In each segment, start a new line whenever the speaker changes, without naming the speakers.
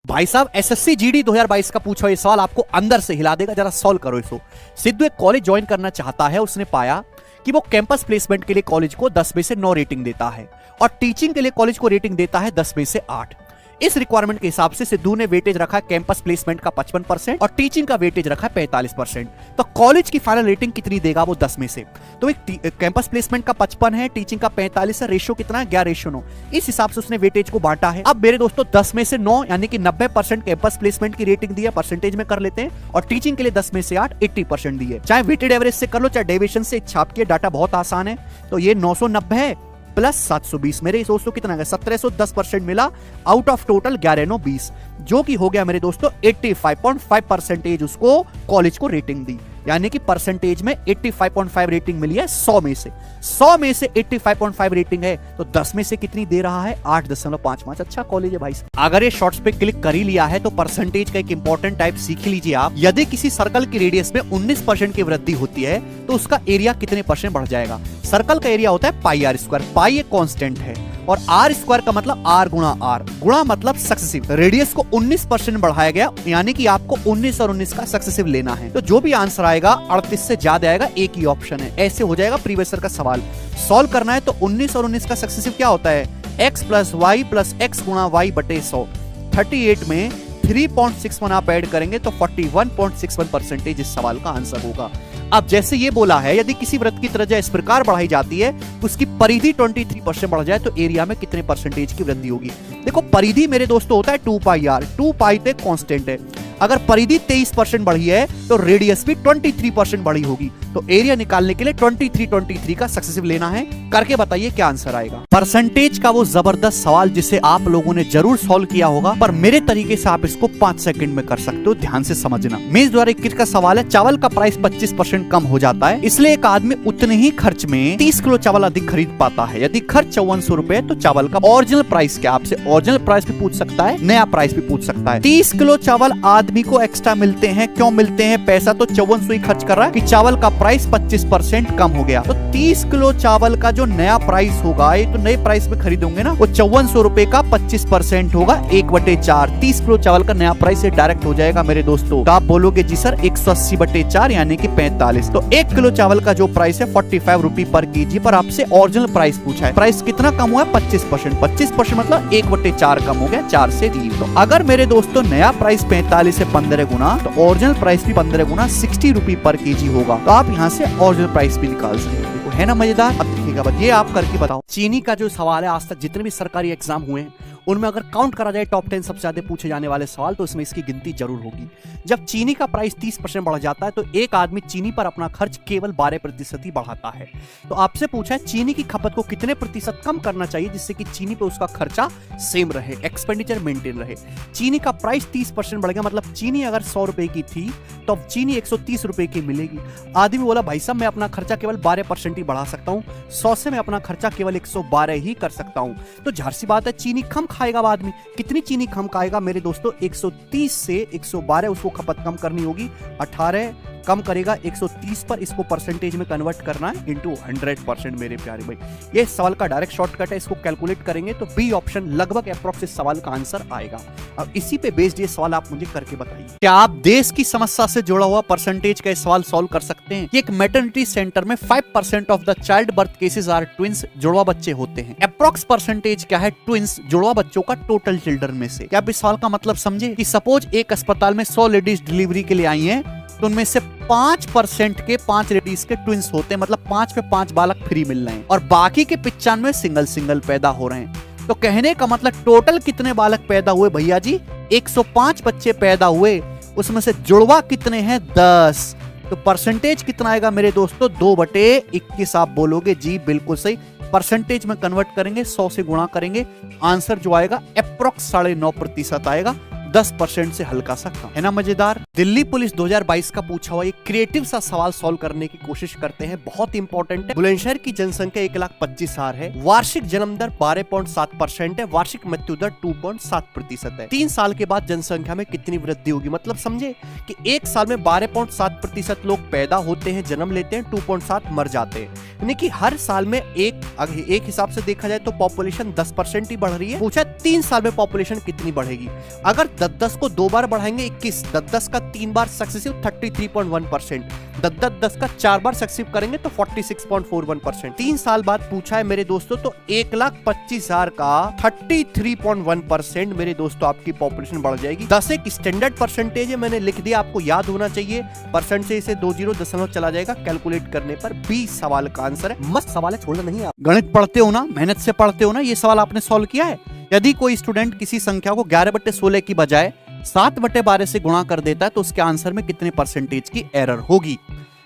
भाई साहब SSC GD 2022 का पूछा ये सवाल आपको अंदर से हिला देगा, जरा सॉल्व करो इसको। सिद्धू एक कॉलेज ज्वाइन करना चाहता है, उसने पाया कि वो कैंपस प्लेसमेंट के लिए कॉलेज को 10 में से 9 रेटिंग देता है और टीचिंग के लिए कॉलेज को रेटिंग देता है 10 में से 8। इस रिक्वायरमेंट के हिसाब से सिद्धू ने वेटेज रखा है कैंपस प्लेसमेंट का 55% और टीचिंग का वेटेज रखा है 45%। तो कॉलेज की फाइनल रेटिंग कितनी देगा वो 10 में से? तो एक कैंपस प्लेसमेंट का 55 है, टीचिंग का 45 है, रेशियो कितना है 11:9। इस हिसाब से उसने वेटेज को बांटा है। अब मेरे दोस्तों 10 में से 9 यानी कि 90% कैंपस प्लेसमेंट की रेटिंग दी है, परसेंटेज में कर लेते हैं, और टीचिंग के लिए 10 में से 8 80% दी है। चाहे वेटेड एवरेज से कर लो चाहे डेविएशन से, छाप के डाटा बहुत आसान है। तो ये 990 है प्लस 720 मेरे दोस्तों कितना है 1710% मिला आउट ऑफ टोटल 1120, जो कि हो गया मेरे दोस्तों 85.5% उसको कॉलेज को रेटिंग दी। यानी कि परसेंटेज में 85.5 रेटिंग मिली है 100 में से। 100 में से 85.5 रेटिंग है तो 10 में से कितनी दे रहा है 8.55। अच्छा कॉलेज है भाई। अगर ये शॉर्ट्स पे क्लिक कर ही लिया है तो परसेंटेज का एक इंपॉर्टेंट टाइप सीख लीजिए आप। यदि किसी सर्कल की रेडियस में 19% की वृद्धि होती है तो उसका एरिया कितने परसेंट बढ़ जाएगा? सर्कल का एरिया होता है पाई आर स्क्वायर। पाई एक कांस्टेंट है और आर स्क्वायर का मतलब आर गुणा आर, गुणा मतलब सक्सेसिव। रेडियस को 19% बढ़ाया गया यानी कि आपको 19 और 19 का सक्सेसिव लेना है। तो जो भी आंसर आएगा 38 से ज्यादा आएगा, एक ही ऑप्शन है। ऐसे हो जाएगा प्रीवियस ईयर का सवाल। सॉल्व करना है तो 19 और 19 का सक्सेसिव क्या होता है x plus y plus x गुणा वाई बटे 100। 38 में 3.61 आप ऐड करेंगे तो 41.61% इस सवाल का आंसर होगा। अब जैसे ये बोला है यदि किसी वृत्त की त्रिज्या इस प्रकार बढ़ाई जाती है तो उसकी परिधि 23% बढ़ जाए तो एरिया में कितने परसेंटेज की वृद्धि होगी? देखो परिधि मेरे दोस्तों होता है 2 पाई आर। 2 पाई तो कांस्टेंट है। अगर परिधि 23% बढ़ी है तो रेडियस भी 23% बढ़ी होगी। तो एरिया निकालने के लिए 23 का सक्सेसिव लेना है। करके बताइए क्या आंसर आएगा। परसेंटेज का वो जबरदस्त सवाल जिसे आप लोगों ने जरूर सॉल्व किया होगा, पर मेरे तरीके से आप इसको 5 सेकंड में कर सकते हो। ध्यान से समझना। मेष द्वारा 21 का सवाल है। चावल का प्राइस 25% कम हो जाता है, इसलिए एक आदमी उतने ही खर्च में 30 किलो चावल अधिक खरीद पाता है। यदि खर्च 5400 रुपए तो चावल का ओरिजिनल प्राइस क्या? आपसे ओरिजिनल प्राइस भी पूछ सकता है, नया प्राइस भी पूछ सकता है। 30 किलो चावल आदमी को एक्स्ट्रा मिलते हैं। क्यों मिलते हैं? पैसा तो 5400 ही खर्च कर रहा है कि चावल का प्राइस 25% कम हो गया। तो 30 किलो चावल का जो नया प्राइस होगा, ये तो नए प्राइस में खरीदोगे ना, वो 5400 रुपए का 25% होगा 1/4। 30 किलो चावल का नया प्राइस डायरेक्ट हो जाएगा मेरे दोस्तों। तो आप बोलोगे जी सर 180/4 यानी कि 45। तो 1 किलो चावल का जो प्राइस है 45 रुपी पर केजी, पर आपसे ओरिजिनल प्राइस पूछा है। प्राइस कितना कम हुआ है? 25%। 25% मतलब 1/4 कम हो गया, 4 से 3। तो अगर मेरे दोस्तों नया प्राइस 45 से 15 गुना तो ओरिजिनल प्राइस भी 15 गुना 60 रुपी पर केजी होगा। तो आप यहाँ से ओरिजिनल प्राइस भी निकाल सकते हो। है ना मजेदार? अब देखिएगा ये आप करके बताओ। चीनी का जो सवाल है, आज तक जितने भी सरकारी एग्जाम हुए हैं उनमें अगर काउंट करा जाए टॉप 10 सबसे ज्यादा पूछे जाने वाले सवाल, तो इसमें इसकी गिनती जरूर होगी। जब चीनी का प्राइस 30% बढ़ जाता है तो एक आदमी चीनी पर अपना खर्च केवल 12% ही बढ़ाता है। तो आपसे पूछा है चीनी की खपत को कितने प्रतिशत कम करना चाहिए जिससे कि चीनी पे उसका खर्चा सेम रहे, एक्सपेंडिचर मेंटेन रहे। चीनी का प्राइस 30% बढ़ गया, मतलब चीनी अगर 100 रुपए की थी तो अब चीनी 130 रुपए की मिलेगी। आदमी बोला भाई साहब मैं अपना खर्चा केवल 12% ही बढ़ा सकता हूँ, 100 से मैं अपना खर्चा केवल 112 ही कर सकता हूँ। तो जाहिर सी बात है चीनी कम खाएगा आदमी। कितनी चीनी कम खाएगा मेरे दोस्तों? 130 से 112 उसको खपत कम करनी होगी। 18 कम करेगा 130 पर, इसको परसेंटेज में कन्वर्ट करना है इनटू 100% मेरे प्यारे भाई। ये सवाल का डायरेक्ट शॉर्टकट है, इसको कैलकुलेट करेंगे तो बी ऑप्शन लगभग अप्रोक्स इस सवाल का आंसर आएगा। अब इसी पे बेस्ड ये सवाल आप मुझे करके बताइए, क्या आप देश की समस्या से जुड़ा हुआ परसेंटेज का सवाल सॉल्व कर सकते हैं? एक मैटरनिटी सेंटर में 5% of the child birth cases are twins, जुड़वा बच्चे होते हैं। अप्रोक्स परसेंटेज क्या है ट्विंस जुड़वा बच्चों का टोटल चिल्ड्रन में से? क्या आप इस सवाल का मतलब समझे कि सपोज एक अस्पताल में 100 लेडीज डिलीवरी के लिए आई हैं तो उनमें से 5% के 5 लेडीज के ट्विंस होते हैं, मतलब 5 पे 5 बालक फ्री मिल रहे हैं और बाकी के 95 सिंगल पैदा हो रहे हैं। तो कहने का मतलब टोटल कितने बालक पैदा हुए भैया जी? 105 बच्चे पैदा हुए, उसमें से जुड़वा कितने हैं? 10। तो परसेंटेज कितना आएगा मेरे दोस्तों? 2/21 आप बोलोगे जी बिल्कुल सही। परसेंटेज में कन्वर्ट करेंगे, 100 से गुणा करेंगे, आंसर जो आएगा अप्रोक्स 9.5% आएगा, 10% से हल्का सा कम। है ना मजेदार? दिल्ली पुलिस 2022 का पूछा हुआ एक क्रिएटिव सा सवाल सॉल्व करने की कोशिश करते हैं, बहुत इंपॉर्टेंट है। बुलंदशहर की जनसंख्या 1,25,000 है, वार्षिक जन्म दर 12.7% है, वार्षिक मृत्यु दर 2.7% है। 3 साल के बाद जनसंख्या में कितनी वृद्धि होगी? मतलब समझे कि एक साल में 12.7% लोग पैदा होते हैं, जन्म लेते हैं, 2.7 मर जाते हैं, यानी कि हर साल में एक हिसाब से देखा जाए तो पॉपुलेशन 10% ही बढ़ रही है। पूछा 3 साल में पॉपुलेशन कितनी बढ़ेगी? अगर 10 को 2 बार बढ़ाएंगे 21, 10 का 3 बार सक्सेसिव 33.1%, 10 का 4 बार सक्सेसिव करेंगे तो 46.41%। 3 साल बाद पूछा है मेरे दोस्तों, तो 1,25,000 का 33.1% मेरे दोस्तों आपकी पॉपुलेशन बढ़ जाएगी। 10 एक स्टैंडर्ड परसेंटेज है, मैंने लिख दिया, आपको याद होना चाहिए। परसेंट से इसे 20 दशमलव चला जाएगा, कैलकुलेट करने पर 20 सवाल का आंसर है। मस्त सवाल है, छोड़ना नहीं है। गणित पढ़ते हो ना, मेहनत से पढ़ते हो ना, ये सवाल आपने सॉल्व किया है। यदि कोई स्टूडेंट किसी संख्या को 11/16 की बजाय 7/12 से गुणा कर देता है तो उसके आंसर में कितने परसेंटेज की एरर होगी?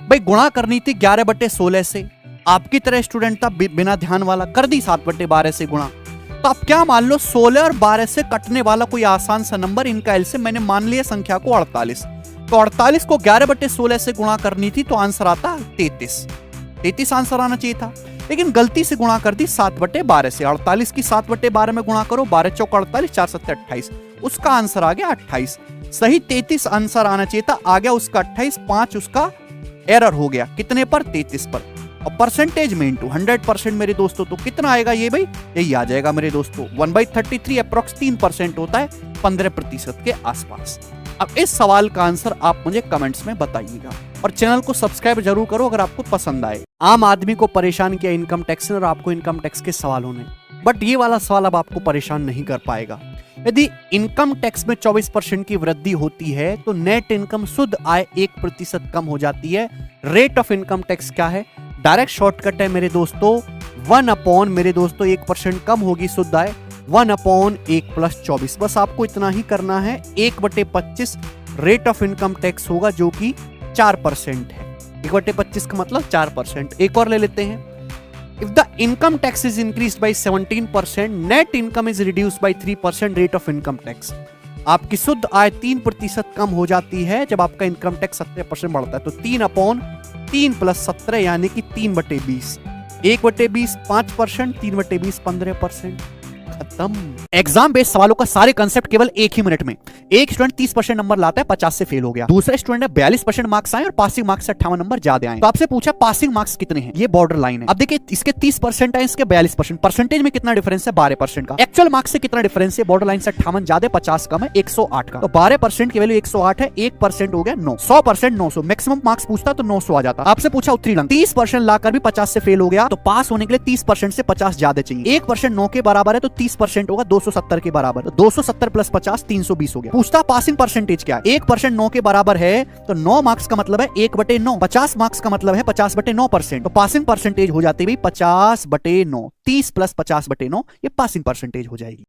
भाई गुणा करनी थी 11/16 से, आपकी तरह स्टूडेंट था बिना ध्यान वाला, कर दी 7/12 से गुणा। तो आप क्या मान लो 16 और 12 से कटने वाला कोई आसान सा नंबर, इनका एलसीएम मैंने मान लिया संख्या को 48। तो 48 को 11/16 से गुणा करनी थी तो आंसर आता 33 आंसर आना चाहिए था, लेकिन गलती से गुणा कर दी 7/12 से। 48 की 7/12 में गुणा करो, 12 चौक 48, 4 7 28, उसका आंसर आ गया 28। सही 33 आंसर आना चाहिए था, आ गया उसका 28, 5 उसका एरर हो गया। कितने पर? 33 पर। और परसेंटेज में इंटू 100% मेरे दोस्तों, तो कितना आएगा ये भाई? यही आ जाएगा मेरे दोस्तों, 1/33 अप्रोक्स 3% होता है, 15% के आसपास। अब इस सवाल का आंसर आप मुझे कमेंट्स में बताइएगा और चैनल को सब्सक्राइब जरूर करो अगर आपको पसंद आए। आम आदमी को परेशान किया इनकम टैक्स ने और आपको इनकम टैक्स के सवालों ने, बट ये वाला सवाल अब आपको परेशान नहीं कर पाएगा। यदि इनकम टैक्स में 24% की वृद्धि होती है तो नेट इनकम शुद्ध आय 1% कम हो जाती है। रेट ऑफ इनकम टैक्स क्या है? डायरेक्ट शॉर्टकट है मेरे दोस्तों, 1 मेरे दोस्तों 1% कम होगी शुद्ध आय, 1/1 + 24। बस आपको इतना ही करना है। 1/25 रेट ऑफ इनकम टैक्स होगा जो कि 4% है। 1/25 का मतलब 4%। एक और ले लेते हैं। If the income tax is increased by 17%, net income is reduced by 3% rate of income tax. आपकी शुद्ध आय 3% कम हो जाती है जब आपका इनकम टैक्स 17% बढ़ता है। तो 3/3 + 17 यानी कि 3/20। 1/20 5%, 3/20 15%। खत्म। एग्जाम बेस्ड सवालों का सारे कंसेप्ट केवल 1 ही मिनट में। एक स्टूडेंट 30% नंबर लाता है, 50 से फेल हो गया। दूसरा स्टूडेंट ने 42% मार्क्स आए और पासिंग मार्क्स से 58 नंबर ज्यादा आए। तो आपसे पूछा पासिंग मार्क्स कितने हैं? ये बॉर्डर लाइन है। अब देखिए इसके 30% है, इसके 42%। परसेंटेज में कितना डिफरेंस है? 12% का। एक्चुअल मार्क्स से कितना डिफरेंस है? बॉर्डर लाइन से 58 ज्यादा, 50 कम है, 108 का। तो 12% की वैल्यू 108 है, 1% हो गया 9। 100% 900। मैक्सिमम मार्क्स पूछता तो 900 आ जाता। आपसे पूछा उत्तरी लंग 30% लाकर भी 50 से फेल हो गया, तो पास होने के लिए 30% से 50 ज्यादा चाहिए। 1% 9 के बराबर है तो 30% होगा 270 के बराबर। तो 270 + 50 320 हो गया। पूछता पासिंग परसेंटेज क्या है? 1% 9 के बराबर है तो 9 मार्क्स का मतलब है 1/9। 50 मार्क्स का मतलब है 50/9%। तो पासिंग परसेंटेज हो जाती है 50/9। 30 + 50/9 ये पासिंग परसेंटेज हो जाएगी।